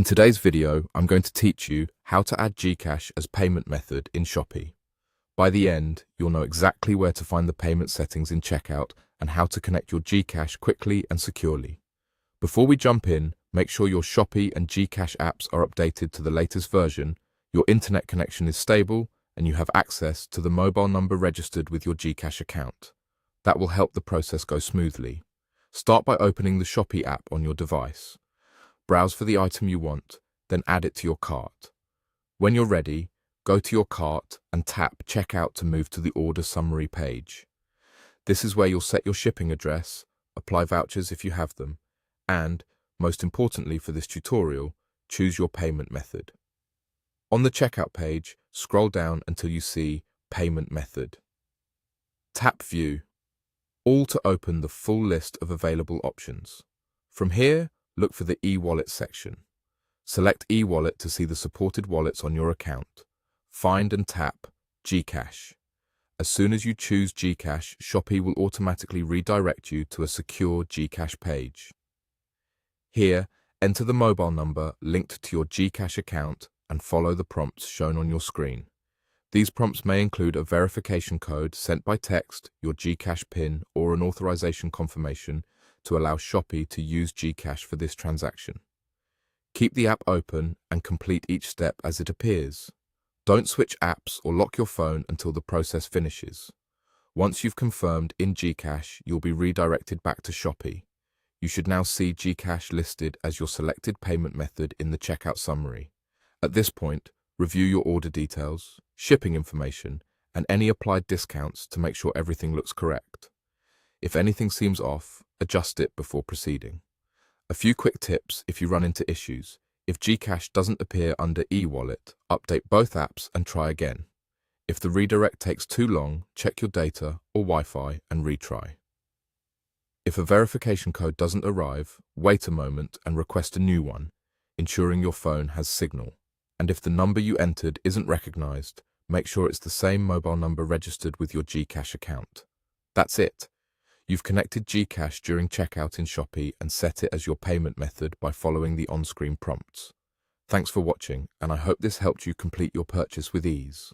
In today's video, I'm going to teach you how to add GCash as payment method in Shopee. By the end, you'll know exactly where to find the payment settings in checkout and how to connect your GCash quickly and securely. Before we jump in, make sure your Shopee and GCash apps are updated to the latest version, your internet connection is stable, and you have access to the mobile number registered with your GCash account. That will help the process go smoothly. Start by opening the Shopee app on your device. Browse for the item you want, then add it to your cart. When you're ready, go to your cart and tap Checkout to move to the order summary page. This is where you'll set your shipping address, apply vouchers if you have them, and, most importantly for this tutorial, choose your payment method. On the checkout page, scroll down until you see Payment Method. Tap View, all to open the full list of available options. From here, look for the e-wallet section. Select e-wallet to see the supported wallets on your account. Find and tap GCash. As soon as you choose GCash, Shopee will automatically redirect you to a secure GCash page. Here, enter the mobile number linked to your GCash account and follow the prompts shown on your screen. These prompts may include a verification code sent by text, your GCash PIN, or an authorization confirmation to allow Shopee to use GCash for this transaction. Keep the app open and complete each step as it appears. Don't switch apps or lock your phone until the process finishes. Once you've confirmed in GCash, you'll be redirected back to Shopee. You should now see GCash listed as your selected payment method in the checkout summary. At this point, review your order details, shipping information, and any applied discounts to make sure everything looks correct. If anything seems off, adjust it before proceeding. A few quick tips if you run into issues. If GCash doesn't appear under e-wallet, update both apps and try again. If the redirect takes too long, check your data or Wi-Fi and retry. If a verification code doesn't arrive, wait a moment and request a new one, ensuring your phone has signal. And if the number you entered isn't recognized, make sure it's the same mobile number registered with your GCash account. That's it. You've connected GCash during checkout in Shopee and set it as your payment method by following the on-screen prompts. Thanks for watching, and I hope this helped you complete your purchase with ease.